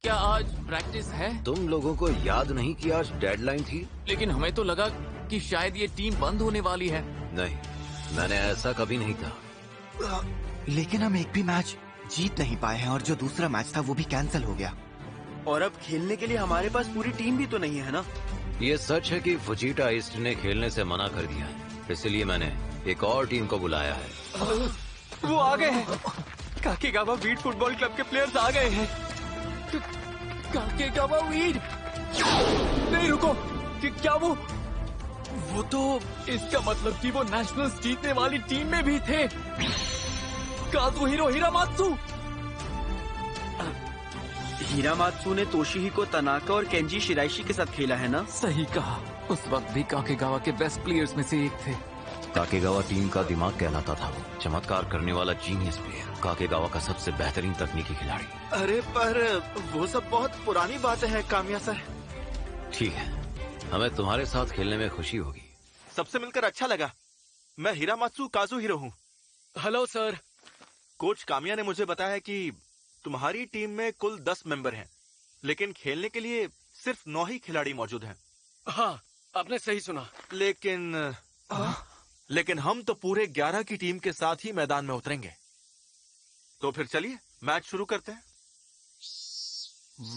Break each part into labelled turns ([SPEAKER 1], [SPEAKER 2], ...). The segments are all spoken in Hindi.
[SPEAKER 1] क्या आज प्रैक्टिस है?
[SPEAKER 2] तुम लोगों को याद नहीं कि आज डेडलाइन थी?
[SPEAKER 1] लेकिन हमें तो लगा कि शायद ये टीम बंद होने वाली है।
[SPEAKER 2] नहीं, मैंने ऐसा कभी नहीं कहा।
[SPEAKER 3] लेकिन हम एक भी मैच जीत नहीं पाए हैं और जो दूसरा मैच था वो भी कैंसिल हो गया।
[SPEAKER 4] और अब खेलने के लिए हमारे पास पूरी टीम भी तो नहीं है ना।
[SPEAKER 2] ये सच है कि फुजीटा ईस्ट ने खेलने से मना कर दिया है, इसलिए मैंने एक और टीम को बुलाया है।
[SPEAKER 4] वो आ गए हैं। काकीगावा वीड फुटबॉल क्लब के प्लेयर्स आ गए हैं।
[SPEAKER 1] काकेगावा वीड? नहीं रुको, क्या वो तो इसका मतलब कि वो नेशनल्स जीतने वाली टीम में भी थे। काजुहिरो हिरामात्सु।
[SPEAKER 4] हिरामात्सु ने तोशिहिको तनाका और केंजी शिराइशी के साथ खेला है ना?
[SPEAKER 1] सही कहा, उस वक्त भी काकेगावा के बेस्ट प्लेयर्स में से एक थे।
[SPEAKER 2] काकेगावा टीम का दिमाग कहलाता था वो, चमत्कार करने वाला जीनियस प्लेयर, काकेगावा का सबसे बेहतरीन तकनीकी खिलाड़ी।
[SPEAKER 4] अरे पर वो सब बहुत पुरानी बातें हैं कामिया सर।
[SPEAKER 2] ठीक है, हमें तुम्हारे साथ खेलने में खुशी होगी।
[SPEAKER 5] सबसे मिलकर अच्छा लगा। मैं हिरामात्सु काजुहिरो हूँ।
[SPEAKER 4] Hello sir.
[SPEAKER 5] कोच कामिया ने मुझे बताया कि तुम्हारी टीम में कुल 10 मेंबर हैं, लेकिन खेलने के लिए सिर्फ 9 ही खिलाड़ी मौजूद हैं।
[SPEAKER 4] हाँ, आपने सही सुना।
[SPEAKER 5] लेकिन हम तो पूरे 11 की टीम के साथ ही मैदान में उतरेंगे। तो फिर चलिए मैच शुरू करते हैं।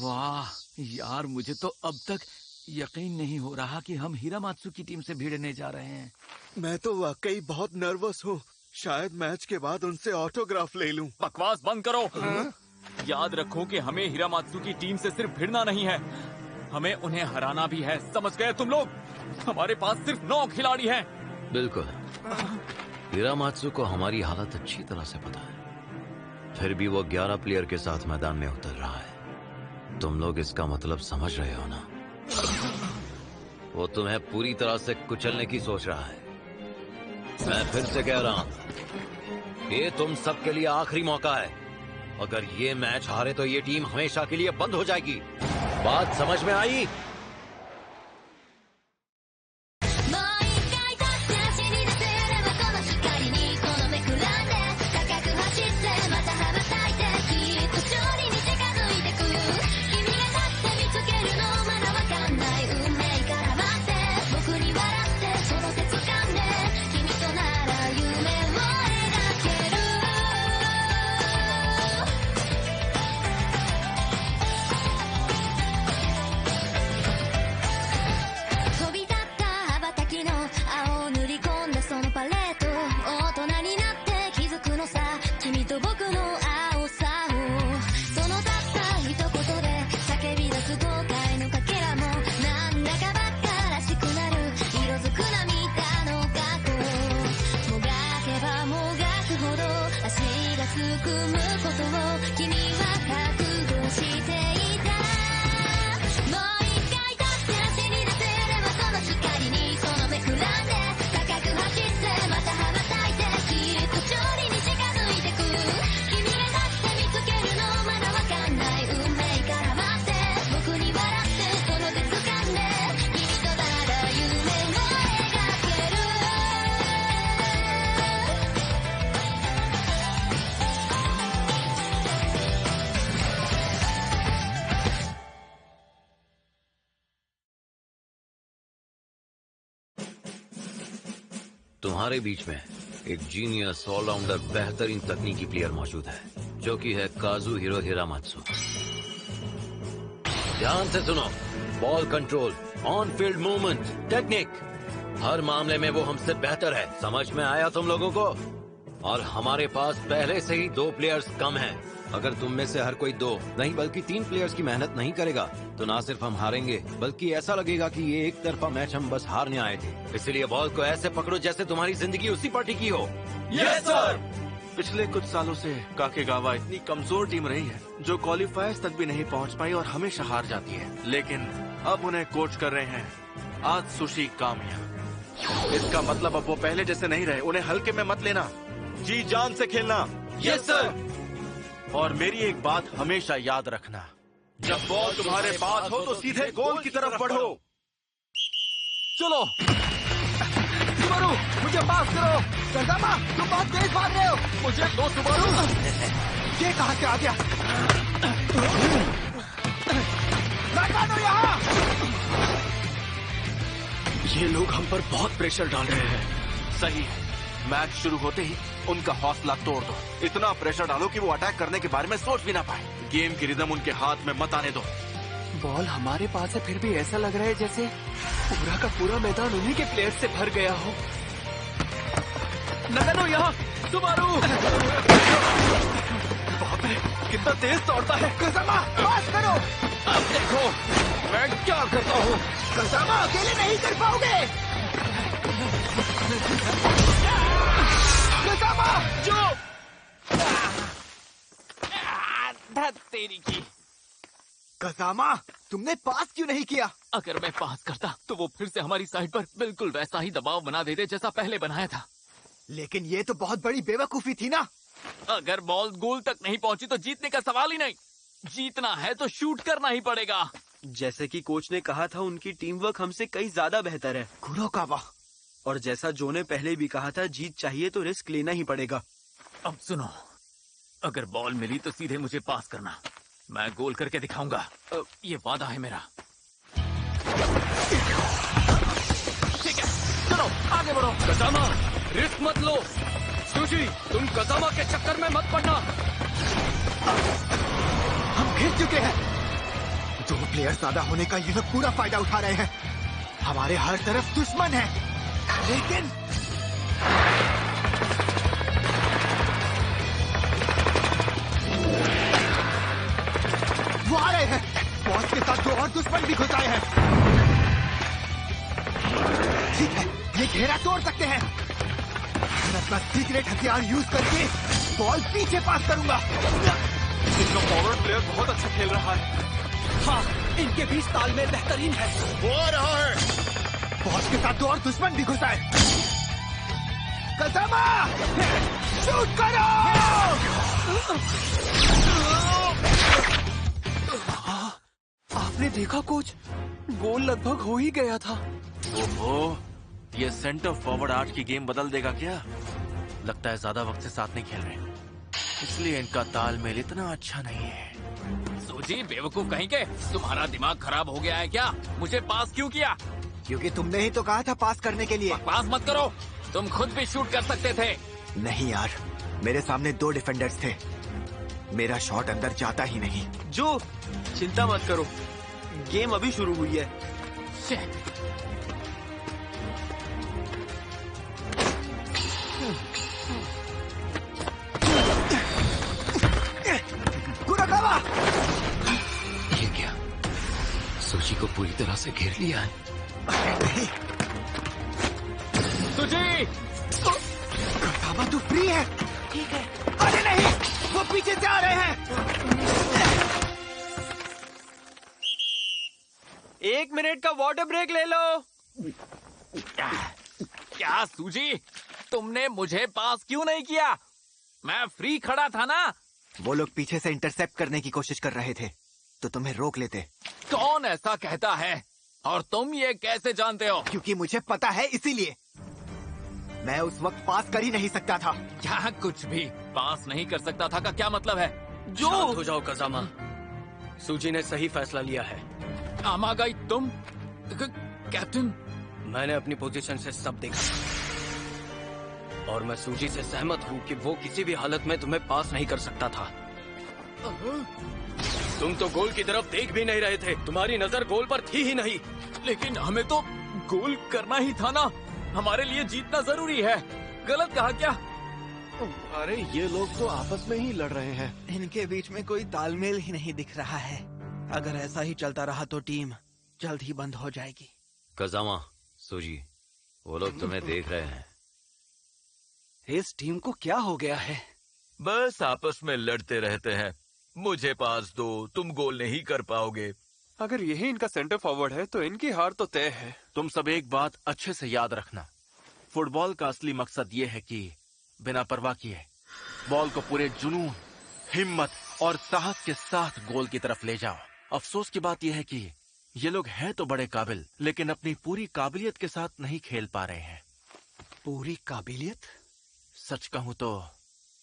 [SPEAKER 1] वाह यार, मुझे तो अब तक यकीन नहीं हो रहा कि हम हिरामात्सु की टीम से भिड़ने जा रहे हैं।
[SPEAKER 6] मैं तो वाकई बहुत नर्वस हूँ। शायद मैच के बाद उनसे ऑटोग्राफ ले लूं।
[SPEAKER 1] बकवास बंद करो। याद रखो कि हमें हिरामात्सु की टीम से सिर्फ भिड़ना नहीं है, हमें उन्हें हराना भी है। समझ गए तुम लोग? हमारे पास सिर्फ 9 खिलाड़ी हैं।
[SPEAKER 2] बिल्कुल, हिरामात्सु को हमारी हालत अच्छी तरह से पता है, फिर भी वो 11 प्लेयर के साथ मैदान में उतर रहा है। तुम लोग इसका मतलब समझ रहे हो ना? वो तुम्हें पूरी तरह से कुचलने की सोच रहा है। मैं फिर से कह रहा हूं, ये तुम सबके लिए आखिरी मौका है। अगर ये मैच हारे तो ये टीम हमेशा के लिए बंद हो जाएगी। बात समझ में आई? तुम्हारे बीच में एक जीनियस ऑलराउंडर बेहतरीन तकनीकी प्लेयर मौजूद है, जो कि है काजुहिरो हिरामात्सु। ध्यान से सुनो, ball control, on field movement, technique, हर मामले में वो हमसे बेहतर है। समझ में आया तुम लोगों को? और हमारे पास पहले से ही 2 प्लेयर्स कम हैं। अगर तुम में से हर कोई 2 नहीं बल्कि 3 प्लेयर्स की मेहनत नहीं करेगा तो ना सिर्फ हम हारेंगे, बल्कि ऐसा लगेगा कि ये एक तरफा मैच हम बस हारने आए थे। इसलिए बॉल को ऐसे पकड़ो जैसे तुम्हारी जिंदगी उसी पार्टी की हो।
[SPEAKER 5] Yes sir. पिछले कुछ सालों से काकेगावा इतनी कमजोर टीम रही है जो क्वालिफायर्स तक भी नहीं पहुंच पाई और हमेशा हार जाती है, लेकिन अब उन्हें कोच कर रहे हैं आत्सुशी कामिया। इसका मतलब अब वो पहले जैसे नहीं रहे। उन्हें हल्के में मत लेना, जी जान से खेलना।
[SPEAKER 4] Yes sir.
[SPEAKER 5] और मेरी एक बात हमेशा याद रखना, जब बॉल तुम्हारे पास हो तो सीधे गोल की तरफ बढ़ो।
[SPEAKER 1] चलो
[SPEAKER 3] सुबारू, मुझे पास करो। कंजामा, तुम बहुत तेज भाग रहे हो। मुझे दो सुबारू। ये कहाँ से आ गया?
[SPEAKER 1] ये लोग हम पर बहुत प्रेशर डाल रहे हैं।
[SPEAKER 5] सही है। मैच शुरू होते ही उनका हौसला तोड़ दो। इतना प्रेशर डालो कि वो अटैक करने के बारे में सोच भी ना पाए। गेम की रिदम उनके हाथ में मत आने दो।
[SPEAKER 1] बॉल हमारे पास है, फिर भी ऐसा लग रहा है जैसे पूरा का पूरा मैदान उन्हीं के प्लेयर से भर गया हो। नगनो यहाँ, सुबारू! बाप रे, कितना तेज दौड़ता है।
[SPEAKER 3] कसामा, पास करो।
[SPEAKER 1] अब देखो मैं क्या करता हूँ।
[SPEAKER 3] कसामा, अकेले नहीं कर पाओगे। कसामा,
[SPEAKER 1] जो धत तेरी की।
[SPEAKER 3] कसामा, तुमने पास क्यों नहीं किया?
[SPEAKER 1] अगर मैं पास करता तो वो फिर से हमारी साइड पर बिल्कुल वैसा ही दबाव बना देते जैसा पहले बनाया था।
[SPEAKER 3] लेकिन ये तो बहुत बड़ी बेवकूफी थी ना।
[SPEAKER 1] अगर बॉल गोल तक नहीं पहुंची तो जीतने का सवाल ही नहीं। जीतना है तो शूट करना ही पड़ेगा।
[SPEAKER 4] जैसे कि कोच ने कहा था, उनकी टीम वर्क हमसे कई ज्यादा बेहतर है।
[SPEAKER 3] कुरोकावा,
[SPEAKER 4] और जैसा जो ने पहले भी कहा था, जीत चाहिए तो रिस्क लेना ही पड़ेगा।
[SPEAKER 1] अब सुनो, अगर बॉल मिली तो सीधे मुझे पास करना। मैं गोल करके दिखाऊंगा। ये वादा है मेरा। ठीक है, चलो आगे बढ़ो।
[SPEAKER 2] कसामा, रिस्क मत लो। सुशी, तुम कसामा के चक्कर में मत पड़ना।
[SPEAKER 3] हम घिर चुके हैं। 2 प्लेयर ज्यादा होने का ये लोग पूरा फायदा उठा रहे हैं। हमारे हर तरफ दुश्मन है, लेकिन वो आ रहे हैं। बॉस के साथ 2 और दुश्मन भी घुस आए हैं। ठीक है, ये घेरा तोड़ सकते हैं। मैं अपना सीक्रेट हथियार यूज करके बॉल पीछे पास करूंगा।
[SPEAKER 5] इनका फॉरवर्ड प्लेयर बहुत अच्छा खेल रहा है।
[SPEAKER 3] हाँ, इनके बीच तालमेल बेहतरीन है।
[SPEAKER 6] वो आ रहा है।
[SPEAKER 3] बॉस के साथ 2 और दुश्मन भी घुस आए। कसामा, शूट करो!
[SPEAKER 1] आपने देखा कोच, गोल लगभग हो ही गया था।
[SPEAKER 5] ओहो, ये सेंटर फॉरवर्ड आज की गेम बदल देगा क्या? लगता है ज्यादा वक्त से साथ नहीं खेल रहे, इसलिए इनका तालमेल इतना अच्छा नहीं है।
[SPEAKER 1] सूजी, बेवकूफ कहीं के, तुम्हारा दिमाग खराब हो गया है क्या? मुझे पास क्यों किया?
[SPEAKER 3] क्योंकि तुमने ही तो कहा था पास करने के लिए।
[SPEAKER 1] पास मत करो, तुम खुद भी शूट कर सकते थे।
[SPEAKER 3] नहीं यार, मेरे सामने 2 डिफेंडर्स थे। मेरा शॉट अंदर जाता ही नहीं।
[SPEAKER 4] जो चिंता मत करो, गेम अभी शुरू हुई है।
[SPEAKER 3] कुरोकावा!
[SPEAKER 2] ये क्या? सुशी को पूरी तरह से घेर लिया है।
[SPEAKER 1] सूजी!
[SPEAKER 3] कसामा, तू फ्री है? ठीक है। अरे नहीं, वो पीछे से आ रहे हैं।
[SPEAKER 4] 1 मिनट का वाटर ब्रेक ले लो।
[SPEAKER 1] क्या सूजी, तुमने मुझे पास क्यों नहीं किया? मैं फ्री खड़ा था ना।
[SPEAKER 3] वो लोग पीछे से इंटरसेप्ट करने की कोशिश कर रहे थे, तो तुम्हें रोक लेते।
[SPEAKER 1] कौन ऐसा कहता है? और तुम ये कैसे जानते हो?
[SPEAKER 3] क्योंकि मुझे पता है, इसीलिए। मैं उस वक्त पास कर ही नहीं सकता था।
[SPEAKER 1] क्या कुछ भी पास नहीं कर सकता था का क्या मतलब है?
[SPEAKER 2] शांत हो जाओ कसामा, सुजी ने सही फैसला लिया है।
[SPEAKER 1] आमागाई, तुम कैप्टन?
[SPEAKER 2] मैंने अपनी पोजीशन से सब देखा और मैं सूजी से सहमत हूँ कि वो किसी भी हालत में तुम्हें पास नहीं कर सकता था। तुम तो गोल की तरफ देख भी नहीं रहे थे, तुम्हारी नजर गोल पर थी ही नहीं।
[SPEAKER 1] लेकिन हमें तो गोल करना ही था ना, हमारे लिए जीतना जरूरी है। गलत कहा क्या?
[SPEAKER 6] अरे ये लोग तो आपस में ही लड़ रहे हैं।
[SPEAKER 3] इनके बीच में कोई तालमेल ही नहीं दिख रहा है। अगर ऐसा ही चलता रहा तो टीम जल्द ही बंद हो जाएगी।
[SPEAKER 2] कसामा, सूजी, वो लोग तुम्हें देख रहे हैं।
[SPEAKER 3] इस टीम को क्या हो गया है?
[SPEAKER 1] बस आपस में लड़ते रहते हैं। मुझे पास दो, तुम गोल नहीं कर पाओगे।
[SPEAKER 7] अगर यही इनका सेंटर फॉरवर्ड है तो इनकी हार तो तय है।
[SPEAKER 5] तुम सब एक बात अच्छे से याद रखना, फुटबॉल का असली मकसद ये है कि बिना परवाह किए बॉल को पूरे जुनून, हिम्मत और साहस के साथ गोल की तरफ ले जाओ। अफसोस की बात यह है कि ये लोग हैं तो बड़े काबिल, लेकिन अपनी पूरी काबिलियत के साथ नहीं खेल पा रहे हैं।
[SPEAKER 3] पूरी काबिलियत?
[SPEAKER 5] सच कहूं तो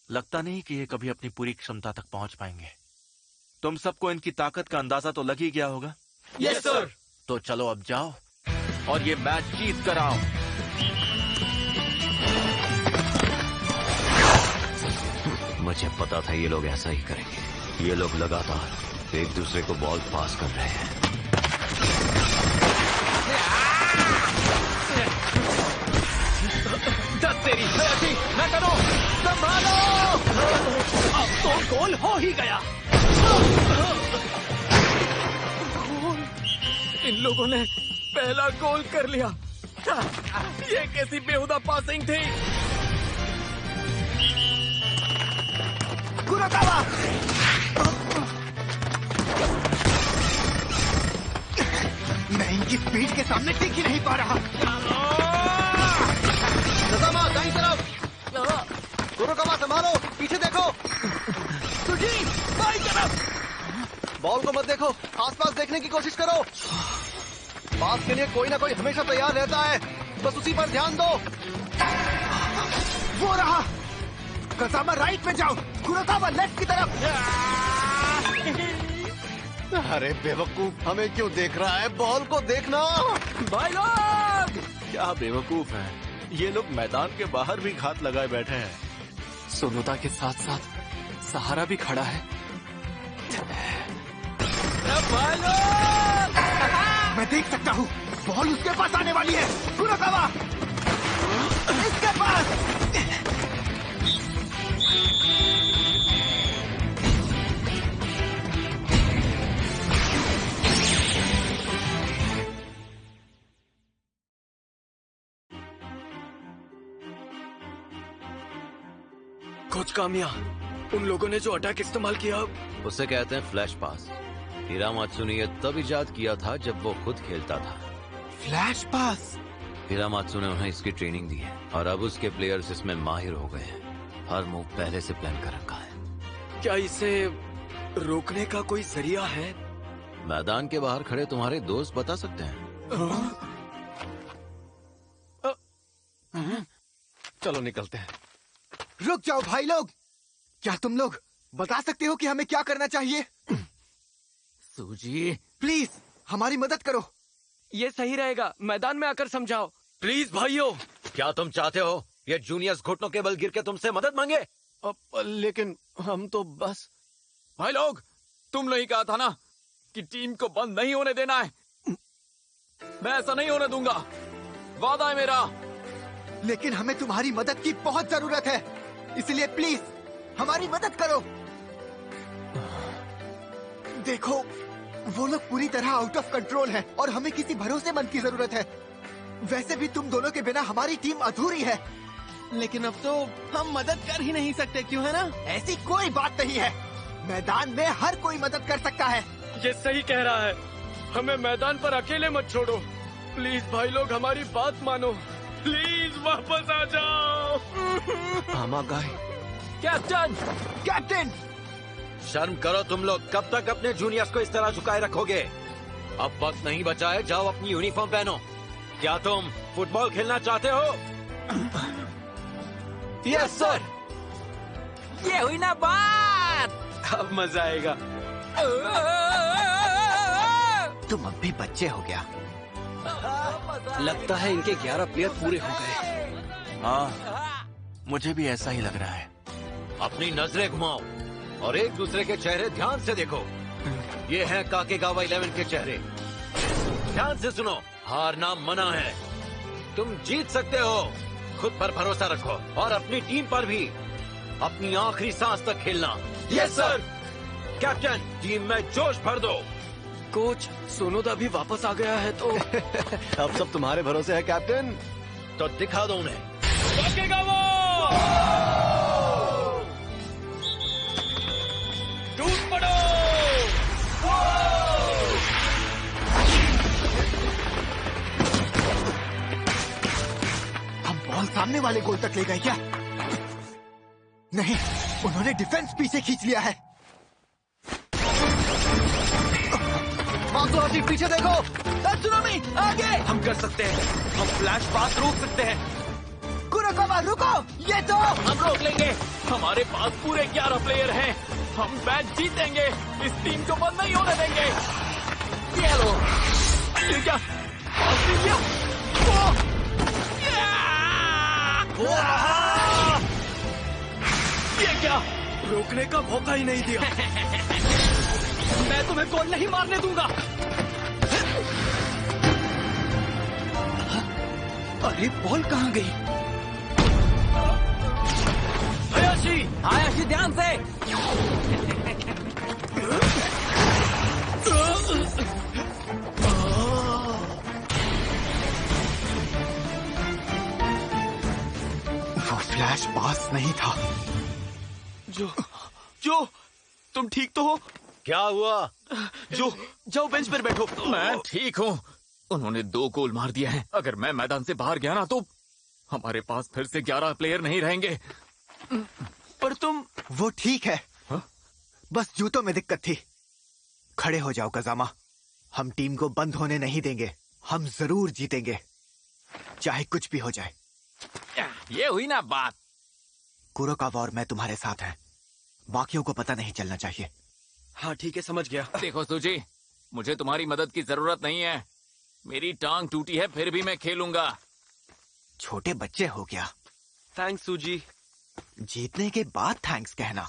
[SPEAKER 5] लगता नहीं कि ये कभी अपनी पूरी क्षमता तक पहुंच पाएंगे। तुम सबको इनकी ताकत का अंदाजा तो लग ही गया होगा।
[SPEAKER 1] Yes sir.
[SPEAKER 5] तो चलो अब जाओ और ये मैच जीत कर आओ।
[SPEAKER 2] मुझे पता था ये लोग ऐसा ही करेंगे। ये लोग लगातार एक दूसरे को बॉल पास कर रहे हैं।
[SPEAKER 1] दस तेरी मैं करो, संभालो। अब तो गोल हो ही गया। इन लोगों ने पहला गोल कर लिया। ये कैसी बेहुदा पासिंग थी।
[SPEAKER 3] कुरोकावा! मैं इनकी स्पीड के सामने टिक ही नहीं पा रहा।
[SPEAKER 4] दाई तरफ। कुरोकावा संभालो, पीछे देखो।
[SPEAKER 3] सुजी, बाई तरफ।
[SPEAKER 4] बॉल को मत देखो, आसपास देखने की कोशिश करो। पास के लिए कोई ना कोई हमेशा तैयार रहता है, बस उसी पर ध्यान दो।
[SPEAKER 3] वो रहा। कसामा राइट में जाओ, कुरोकावा लेफ्ट की तरफ।
[SPEAKER 4] अरे बेवकूफ, हमें क्यों देख रहा है? बॉल को देखना।
[SPEAKER 1] भाई लोग,
[SPEAKER 5] क्या बेवकूफ है ये लोग, मैदान के बाहर भी घात लगाए बैठे हैं।
[SPEAKER 7] सोनोदा के साथ साथ सहारा भी खड़ा है।
[SPEAKER 1] भाई लोग,
[SPEAKER 3] मैं देख सकता हूँ, बॉल उसके पास आने वाली है। कुरोकावा, इसके पास।
[SPEAKER 1] कोच कामिया, उन लोगों ने जो अटैक इस्तेमाल किया
[SPEAKER 2] उसे कहते हैं फ्लैश पास। हिरामात्सु ने यह तब इजाद किया था जब वो खुद खेलता था।
[SPEAKER 3] फ्लैश पास।
[SPEAKER 2] हिरामात्सु ने उन्हें इसकी ट्रेनिंग दी है और अब उसके प्लेयर्स इसमें माहिर हो गए हैं। हर मूव पहले से प्लान कर रखा है।
[SPEAKER 1] क्या इसे रोकने का कोई जरिया है?
[SPEAKER 2] मैदान के बाहर खड़े तुम्हारे दोस्त बता सकते हैं।
[SPEAKER 5] चलो निकलते हैं।
[SPEAKER 3] रुक जाओ भाई लोग, क्या तुम लोग बता सकते हो कि हमें क्या करना चाहिए?
[SPEAKER 1] सूजी,
[SPEAKER 3] प्लीज हमारी मदद करो।
[SPEAKER 1] ये सही रहेगा, मैदान में आकर समझाओ प्लीज भाइयों।
[SPEAKER 2] क्या तुम चाहते हो ये जूनियर्स घुटनों के बल गिर के तुमसे मदद मांगे?
[SPEAKER 5] लेकिन हम तो बस।
[SPEAKER 1] भाई लोग, तुमने ही कहा था ना कि टीम को बंद नहीं होने देना है। मैं ऐसा नहीं होने दूंगा, वादा है मेरा।
[SPEAKER 3] लेकिन हमें तुम्हारी मदद की बहुत जरूरत है, इसलिए प्लीज हमारी मदद करो। देखो, वो लोग पूरी तरह आउट ऑफ कंट्रोल है और हमें किसी भरोसेमंद की जरूरत है। वैसे भी तुम दोनों के बिना हमारी टीम अधूरी है।
[SPEAKER 4] लेकिन अब तो हम मदद कर ही नहीं सकते, क्यों है ना?
[SPEAKER 3] ऐसी कोई बात नहीं है, मैदान में हर कोई मदद कर सकता है।
[SPEAKER 1] ये सही कह रहा है, हमें मैदान पर अकेले मत छोड़ो। प्लीज भाई लोग, हमारी बात मानो। प्लीज वापस आ जाओ।
[SPEAKER 5] आमागाई,
[SPEAKER 1] कैप्टन,
[SPEAKER 3] कैप्टन,
[SPEAKER 2] शर्म करो तुम लोग। कब तक अपने जूनियर्स को इस तरह झुकाए रखोगे? अब वक्त नहीं बचा है, जाओ अपनी यूनिफॉर्म पहनो। क्या तुम फुटबॉल खेलना चाहते हो?
[SPEAKER 1] Yes sir. ये हुई ना बात,
[SPEAKER 5] अब मजा आएगा।
[SPEAKER 3] तुम अब भी बच्चे हो गया।
[SPEAKER 4] लगता है इनके 11 प्लेयर पूरे हो गए।
[SPEAKER 5] हाँ, मुझे भी ऐसा ही लग रहा है।
[SPEAKER 2] अपनी नजरें घुमाओ और एक दूसरे के चेहरे ध्यान से देखो। ये हैं काकेगावा 11 के चेहरे। ध्यान से सुनो, हारना मना है। तुम जीत सकते हो। खुद पर भरोसा रखो और अपनी टीम पर भी। अपनी आखिरी सांस तक खेलना।
[SPEAKER 1] Yes sir.
[SPEAKER 2] कैप्टन, टीम में जोश भर दो।
[SPEAKER 1] कोच, सोनोदा भी वापस आ गया है तो
[SPEAKER 4] अब सब तुम्हारे भरोसे है कैप्टन।
[SPEAKER 2] तो दिखा दो उन्हें।
[SPEAKER 1] टूट पड़ो।
[SPEAKER 3] हम बॉल सामने वाले गोल तक ले गए क्या? नहीं, उन्होंने डिफेंस पीछे खींच लिया है।
[SPEAKER 4] पीछे देखो।
[SPEAKER 1] सुनामी, आगे। हम कर सकते हैं, हम फ्लैश पास रोक सकते हैं।
[SPEAKER 3] कुरोकावा रुको, ये तो
[SPEAKER 1] हम रोक लेंगे। हमारे पास पूरे 11 प्लेयर हैं। हम मैच जीतेंगे, इस टीम को बंद नहीं होने देंगे। ये लो। ये क्या? ये क्या? रोकने का मौका ही नहीं दिया। मैं तुम्हें गोल नहीं मारने दूंगा। अरे बॉल कहाँ गई? हायाशी, हायाशी ध्यान से।
[SPEAKER 3] वो फ्लैश पास नहीं था।
[SPEAKER 5] जो तुम ठीक तो हो?
[SPEAKER 2] क्या हुआ?
[SPEAKER 5] जो जाओ बेंच पर बैठो।
[SPEAKER 1] मैं ठीक हूँ। उन्होंने 2 गोल मार दिया है। अगर मैं मैदान से बाहर गया ना तो हमारे पास फिर से 11 प्लेयर नहीं रहेंगे।
[SPEAKER 5] पर तुम
[SPEAKER 3] वो ठीक है। बस जूतों में दिक्कत थी। खड़े हो जाओ कजामा। हम टीम को बंद होने नहीं देंगे। हम जरूर जीतेंगे, चाहे कुछ भी हो जाए।
[SPEAKER 1] ये हुई ना बात।
[SPEAKER 3] कुरोकावा और मैं तुम्हारे साथ हैं। बाकियों को पता नहीं चलना चाहिए।
[SPEAKER 5] हाँ ठीक है, समझ गया।
[SPEAKER 1] देखो सूजी, मुझे तुम्हारी मदद की जरूरत नहीं है। मेरी टांग टूटी है, फिर भी मैं खेलूंगा।
[SPEAKER 3] छोटे बच्चे हो क्या?
[SPEAKER 5] थैंक्स सूजी।
[SPEAKER 3] जीतने के बाद थैंक्स कहना।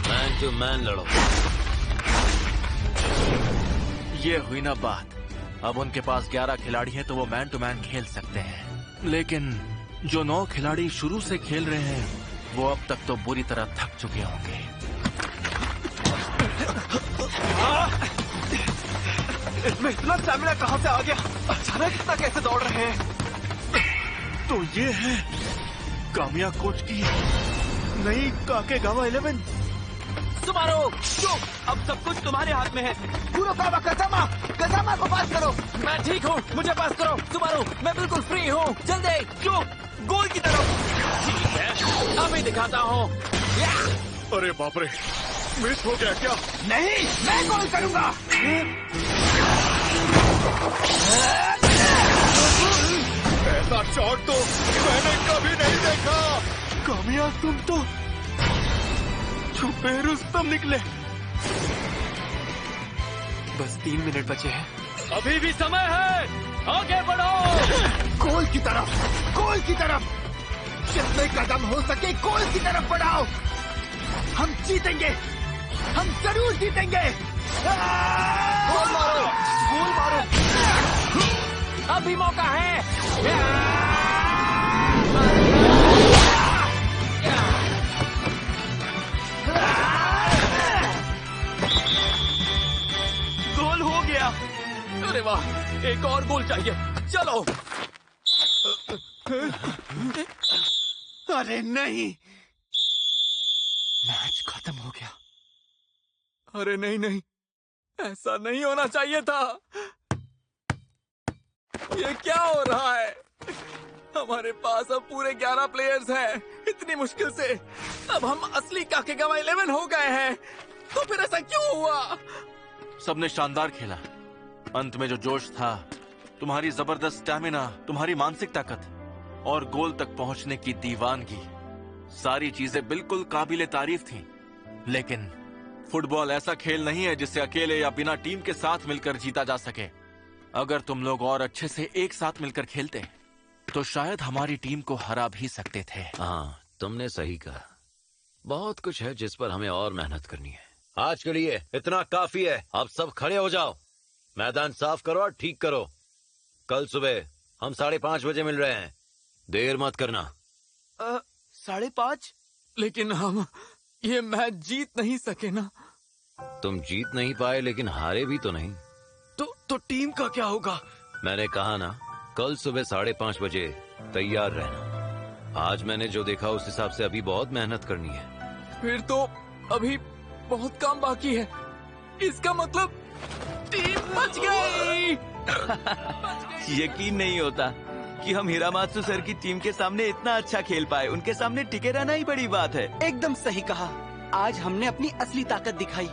[SPEAKER 2] मैन टू मैन लड़ो।
[SPEAKER 5] ये हुई ना बात। अब उनके पास 11 खिलाड़ी हैं तो वो मैन टू मैन खेल सकते हैं, लेकिन जो 9 खिलाड़ी शुरू से खेल रहे हैं वो अब तक तो बुरी तरह थक चुके होंगे। इसमें इतना स्टैमिना कहाँ से आ गया? अचानक इतना कैसे दौड़ रहे हैं? तो ये है कामिया कोच की नई काकेगावा 11।
[SPEAKER 1] सुबारो, अब सब कुछ तुम्हारे हाथ में है।
[SPEAKER 3] कुरोकावा, कजामा, कजामा को पास करो।
[SPEAKER 1] मैं ठीक हूँ, मुझे पास करो। सुबारो, मैं बिल्कुल फ्री हूँ। जल्दी
[SPEAKER 5] जो गोल की तरफ।
[SPEAKER 1] ठीक है, अभी दिखाता हूँ।
[SPEAKER 6] अरे बाप रे, मिस हो गया क्या?
[SPEAKER 3] नहीं, मैं गोल करूंगा।
[SPEAKER 6] ऐसा शॉट तो मैंने कभी नहीं देखा।
[SPEAKER 5] कामिया, तुम तो छुपे रुस्तम निकले। बस 3 मिनट बचे हैं।
[SPEAKER 1] अभी भी समय है, आगे बढ़ो।
[SPEAKER 3] गोल की तरफ, गोल की तरफ। जितने कदम हो सके गोल की तरफ बढ़ाओ। हम जीतेंगे, हम जरूर जीतेंगे।
[SPEAKER 5] गोल मारो, गोल मारो।
[SPEAKER 1] अभी मौका है।
[SPEAKER 5] गोल हो गया।
[SPEAKER 1] अरे वाह, एक और गोल चाहिए। चलो।
[SPEAKER 5] अरे नहीं,
[SPEAKER 3] मैच खत्म हो गया।
[SPEAKER 1] अरे नहीं नहीं, ऐसा नहीं होना चाहिए था। ये क्या हो रहा है? हमारे पास अब पूरे 11 प्लेयर्स हैं। इतनी मुश्किल से अब हम असली काकेगावा 11 हो गए हैं। तो फिर ऐसा क्यों हुआ?
[SPEAKER 5] सबने शानदार खेला। अंत में जो जोश था, तुम्हारी जबरदस्त स्टैमिना, तुम्हारी मानसिक ताकत और गोल तक पहुंचने की दीवानगी, सारी चीजें बिल्कुल काबिले तारीफ थीं। लेकिन फुटबॉल ऐसा खेल नहीं है जिसे अकेले या बिना टीम के साथ मिलकर जीता जा सके। अगर तुम लोग और अच्छे से एक साथ मिलकर खेलते तो शायद हमारी टीम को हरा भी सकते थे।
[SPEAKER 2] हाँ, तुमने सही कहा। बहुत कुछ है जिस पर हमें और मेहनत करनी है। आज के लिए इतना काफी है। अब सब खड़े हो जाओ, मैदान साफ करो और ठीक करो। कल सुबह हम 5:30 बजे मिल रहे हैं। देर मत करना।
[SPEAKER 5] 5:30?
[SPEAKER 1] लेकिन हम ये मैच जीत नहीं सके ना।
[SPEAKER 2] तुम जीत नहीं पाए लेकिन हारे भी तो नहीं।
[SPEAKER 5] तो टीम का क्या होगा?
[SPEAKER 2] मैंने कहा ना, कल सुबह 5:30 बजे तैयार रहना। आज मैंने जो देखा उस हिसाब से अभी बहुत मेहनत करनी है।
[SPEAKER 1] फिर तो अभी बहुत काम बाकी है। इसका मतलब टीम बच गई।
[SPEAKER 8] यकीन नहीं होता कि हम हिरामात्सु सर की टीम के सामने इतना अच्छा खेल पाए। उनके सामने टिके रहना ही बड़ी बात है।
[SPEAKER 9] एकदम सही कहा। आज हमने अपनी असली ताकत दिखाई।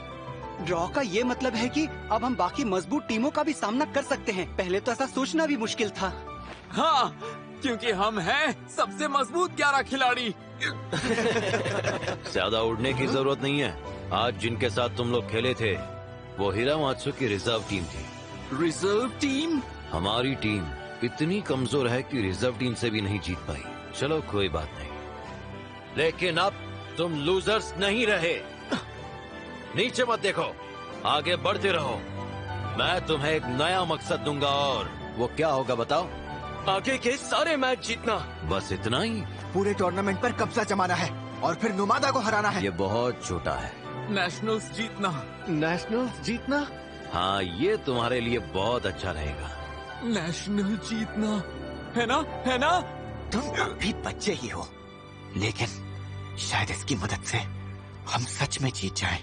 [SPEAKER 9] ड्रॉ का ये मतलब है कि अब हम बाकी मजबूत टीमों का भी सामना कर सकते हैं। पहले तो ऐसा सोचना भी मुश्किल था।
[SPEAKER 1] हाँ, क्योंकि हम हैं सबसे मजबूत 11 खिलाड़ी।
[SPEAKER 2] ज्यादा उड़ने की जरूरत नहीं है। आज जिनके साथ तुम लोग खेले थे वो हिरामात्सु की रिजर्व टीम थी।
[SPEAKER 1] Reserve team?
[SPEAKER 2] हमारी टीम इतनी कमजोर है कि रिजर्व टीम से भी नहीं जीत पाई। चलो कोई बात नहीं, लेकिन अब तुम लूजर्स नहीं रहे। नीचे मत देखो, आगे बढ़ते रहो। मैं तुम्हें एक नया मकसद दूंगा, और वो क्या होगा बताओ?
[SPEAKER 1] आगे के सारे मैच जीतना।
[SPEAKER 2] बस इतना ही?
[SPEAKER 3] पूरे टूर्नामेंट पर कब्जा जमाना है और फिर नुमादा को हराना है।
[SPEAKER 2] ये बहुत छोटा है।
[SPEAKER 1] नेशनल्स जीतना।
[SPEAKER 4] नेशनल्स जीतना?
[SPEAKER 2] हाँ, ये तुम्हारे लिए बहुत अच्छा रहेगा।
[SPEAKER 1] नेशनल जीतना है ना, है ना?
[SPEAKER 3] तुम अभी बच्चे ही हो, लेकिन शायद इसकी मदद से हम सच में जीत जाएं।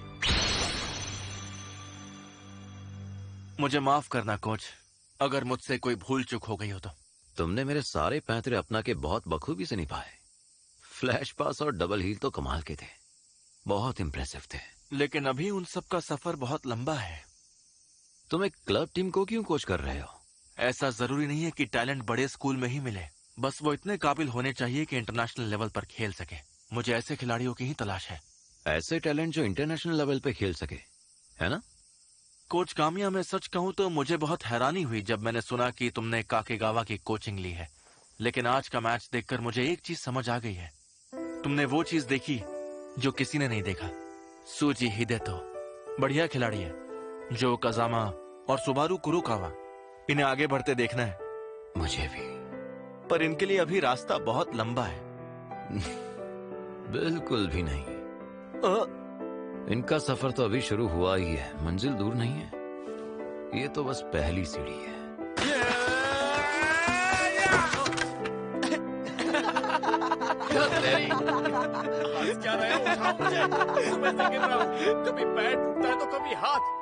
[SPEAKER 5] मुझे माफ करना कोच, अगर मुझसे कोई भूल चूक हो गई हो तो।
[SPEAKER 2] तुमने मेरे सारे पैंतरे अपना के बहुत बखूबी से निभाए। फ्लैश पास और डबल हील तो कमाल के थे, बहुत इम्प्रेसिव थे।
[SPEAKER 5] लेकिन अभी उन सब का सफर बहुत लंबा है।
[SPEAKER 2] तुम एक क्लब टीम को क्यों कोच कर रहे हो?
[SPEAKER 5] ऐसा जरूरी नहीं है कि टैलेंट बड़े स्कूल में ही मिले, बस वो इतने काबिल होने चाहिए कि इंटरनेशनल लेवल पर खेल सके। मुझे ऐसे खिलाड़ियों की ही तलाश है।
[SPEAKER 2] ऐसे टैलेंट जो इंटरनेशनल लेवल पे खेल सके, है ना?
[SPEAKER 5] कोच कामिया, मैं सच कहूं तो मुझे बहुत हैरानी हुई जब मैंने सुना कि तुमने काकेगावा की कोचिंग ली है। लेकिन आज का मैच देखकर मुझे एक चीज समझ आ गई है। तुमने वो चीज देखी जो किसी ने नहीं देखा। सूजी हिडेतो बढ़िया खिलाड़ी है। जो कजामा और सुबारू कुरुकावा, इन्हें आगे बढ़ते देखना है।
[SPEAKER 2] मुझे भी।
[SPEAKER 5] पर इनके लिए अभी रास्ता बहुत लंबा है।
[SPEAKER 2] बिल्कुल भी नहीं। इनका सफर तो अभी शुरू हुआ ही है, मंजिल दूर नहीं है। ये तो बस पहली सीढ़ी है।
[SPEAKER 1] क्या रहे हो? उठाओ मुझे। सुबह से गिर रहा हूं। कभी पैर टूटता है तो कभी हाथ।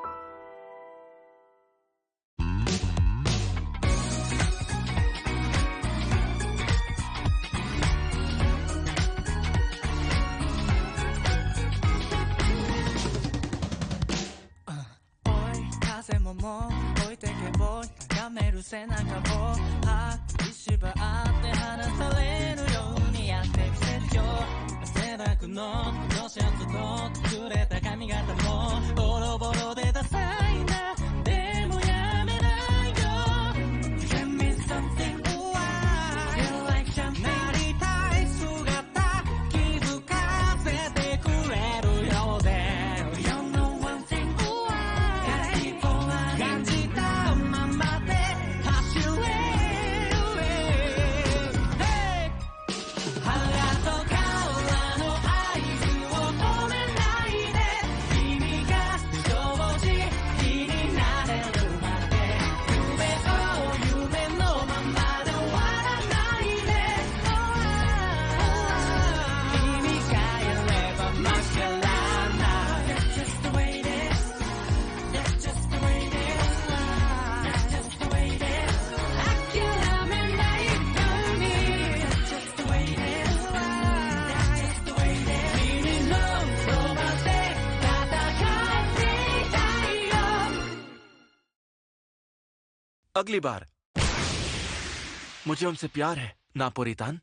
[SPEAKER 5] अगली बार मुझे उनसे प्यार है, नापोरितान।